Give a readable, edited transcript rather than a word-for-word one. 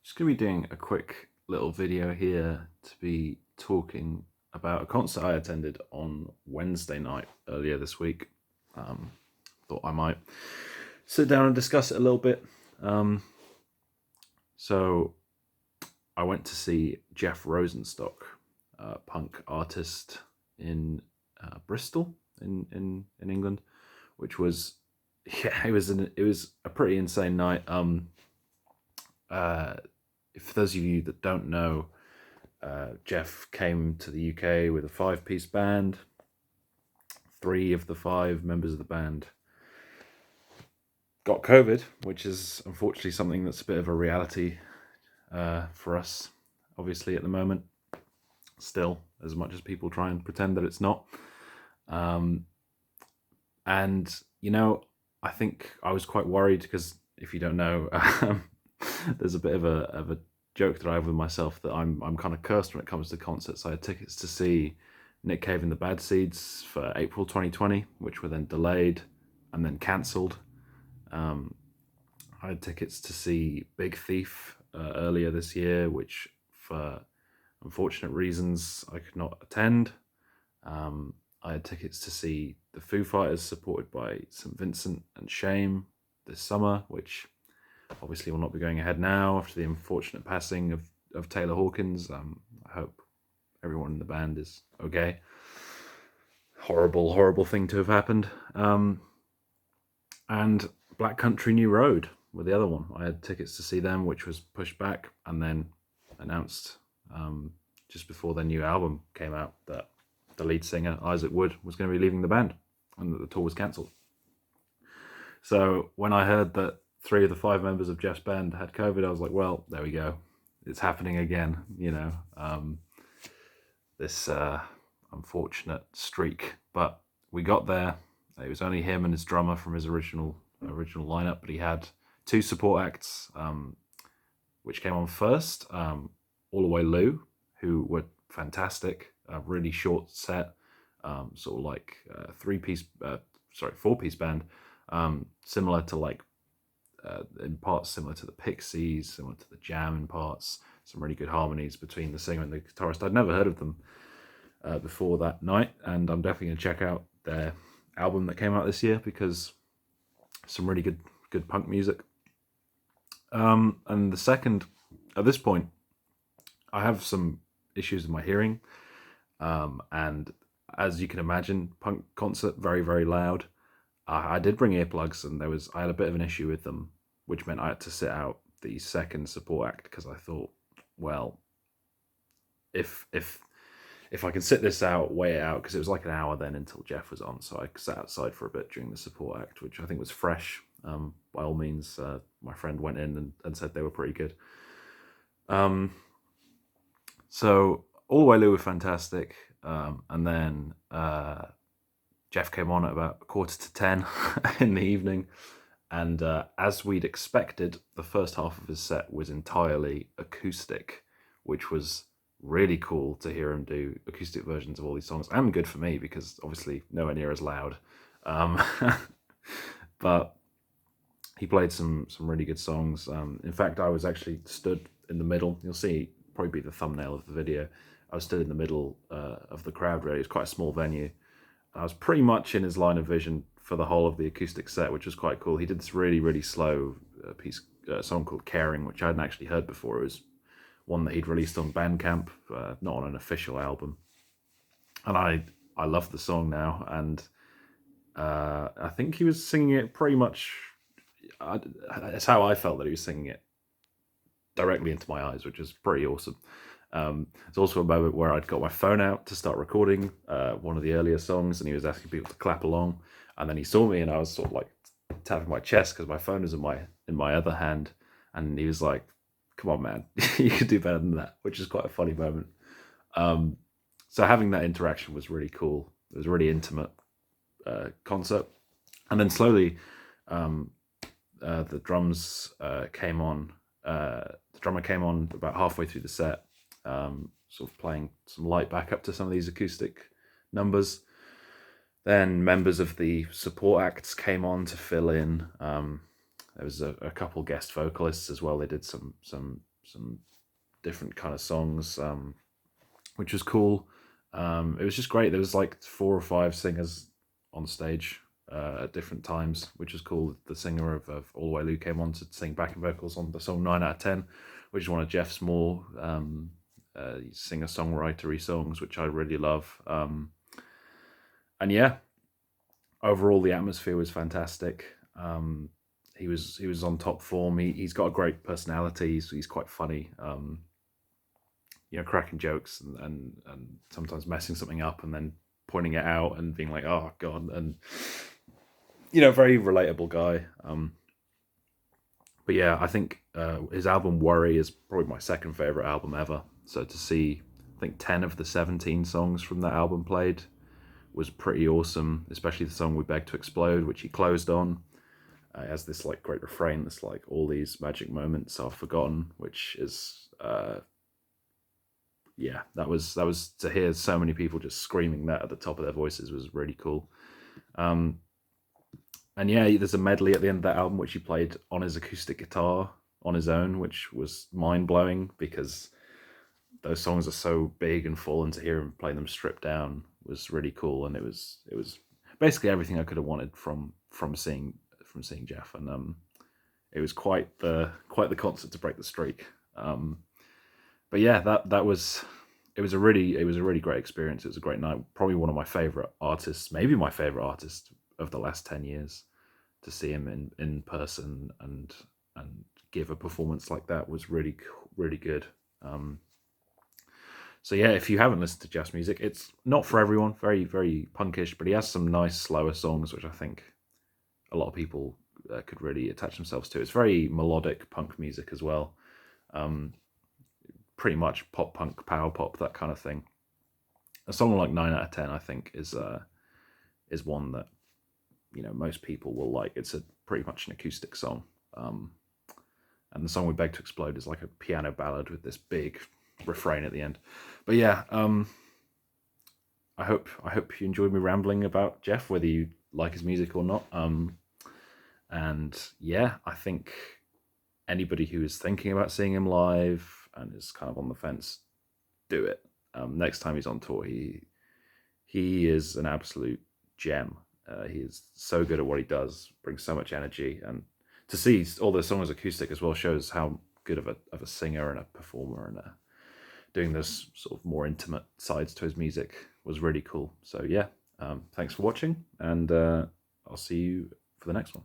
Just going to be doing a quick little video here to be talking about a concert I attended on Wednesday night earlier this week. Thought I might sit down and discuss it a little bit. So I went to see Jeff Rosenstock, a punk artist in Bristol in England, which was it was a pretty insane night. For those of you that don't know, Jeff came to the UK with a 5-piece band. 3 of the 5 members of the band got COVID, which is unfortunately something that's a bit of a reality for us, obviously, at the moment. Still, as much as people try and pretend that it's not. And, I think I was quite worried because, if you don't know, there's a bit of a joke that I have with myself that I'm kind of cursed when it comes to concerts. I had tickets to see Nick Cave and the Bad Seeds for April 2020, which were then delayed and then cancelled. I had tickets to see Big Thief earlier this year, which for unfortunate reasons I could not attend. I had tickets to see the Foo Fighters supported by St. Vincent and Shame this summer, which obviously will not be going ahead now after the unfortunate passing of Taylor Hawkins. I hope everyone in the band is okay. Horrible thing to have happened. And Black Country New Road were the other one. I had tickets to see them, which was pushed back and then announced just before their new album came out that the lead singer, Isaac Wood, was going to be leaving the band and that the tour was cancelled. So when I heard that 3 of the 5 members of Jeff's band had COVID, I was like, well, there we go. It's happening again, this unfortunate streak. But we got there. It was only him and his drummer from his original lineup, but he had 2 support acts, which came on first. All the Way Lou, who were fantastic. A really short set, sort of like 4-piece band, similar to in parts similar to the Pixies, similar to the Jam in parts. Some really good harmonies between the singer and the guitarist. I'd never heard of them before that night, and I'm definitely going to check out their album that came out this year because some really good punk music. And the second, at this point, I have some issues with my hearing. And as you can imagine, punk concert, very, very loud. I did bring earplugs, and I had a bit of an issue with them, which meant I had to sit out the second support act because I thought, well, if I can sit this out, wait it out, because it was like an hour then until Jeff was on, so I sat outside for a bit during the support act, which I think was fresh. By all means, my friend went in and said they were pretty good. So All the Way Lou were fantastic, and then Jeff came on at about 9:45 in the evening, and as we'd expected, the first half of his set was entirely acoustic, which was really cool to hear him do acoustic versions of all these songs, and good for me because obviously nowhere near as loud. But he played some really good songs. In fact, I was actually stood in the middle. You'll see probably be the thumbnail of the video. I was stood in the middle of the crowd. Really, it was quite a small venue. I was pretty much in his line of vision for the whole of the acoustic set, which was quite cool. He did this really slow song called Caring, which I hadn't actually heard before. It was one that he'd released on Bandcamp, not on an official album. And I love the song now, and I think he was singing it pretty much. That's how I felt that he was singing it directly into my eyes, which is pretty awesome. It's also a moment where I'd got my phone out to start recording one of the earlier songs, and he was asking people to clap along, and then he saw me, and I was sort of like tapping my chest because my phone was in my other hand, and he was like, "Come on, man, you could do better than that," which is quite a funny moment. So having that interaction was really cool. It was a really intimate concert, and then slowly the drums came on. The drummer came on about halfway through the set, sort of playing some light backup to some of these acoustic numbers. Then members of the support acts came on to fill in. There was a couple guest vocalists as well. They did some some different kind of songs, which was cool. It was just great. There was like 4 or 5 singers on stage at different times, which was cool. The singer of All the Way Lou came on to sing backing vocals on the song 9 out of 10, which is one of Jeff's more singer-songwritery songs, which I really love. And yeah, overall the atmosphere was fantastic. He was on top form. He's got a great personality. He's quite funny. Cracking jokes and sometimes messing something up and then pointing it out and being like, oh god, and very relatable guy. But yeah, I think his album Worry is probably my second favorite album ever. So to see, I think 10 of the 17 songs from that album played was pretty awesome, especially the song We Beg to Explode, which he closed on. It has this like great refrain that's like, all these magic moments are forgotten, which is yeah, that was to hear so many people just screaming that at the top of their voices was really cool. And yeah, there's a medley at the end of that album which he played on his acoustic guitar on his own, which was mind-blowing because those songs are so big and full, and to hear him play them stripped down was really cool. And it was basically everything I could have wanted from seeing Jeff. And it was quite the concert to break the streak. But yeah, that was it was a really great experience. It was a great night. Probably one of my favorite artists, maybe my favorite artist of the last 10 years. To see him in person and give a performance like that was really good. So yeah, if you haven't listened to Jeff's music, it's not for everyone. Very very punkish, but he has some nice slower songs which I think a lot of people could really attach themselves to. It's very melodic punk music as well. Pretty much pop punk, power pop, that kind of thing. A song like 9 out of 10 I think is one that most people will like. It's pretty much an acoustic song, and the song We Beg to Explode is like a piano ballad with this big refrain at the end. But yeah, I hope you enjoyed me rambling about Jeff, whether you like his music or not. And yeah, I think anybody who is thinking about seeing him live and is kind of on the fence, do it. Next time he's on tour, he is an absolute gem. He is so good at what he does, brings so much energy, and to see all the songs acoustic as well shows how good of a singer and a performer, and doing this sort of more intimate sides to his music was really cool. So yeah, thanks for watching, and I'll see you for the next one.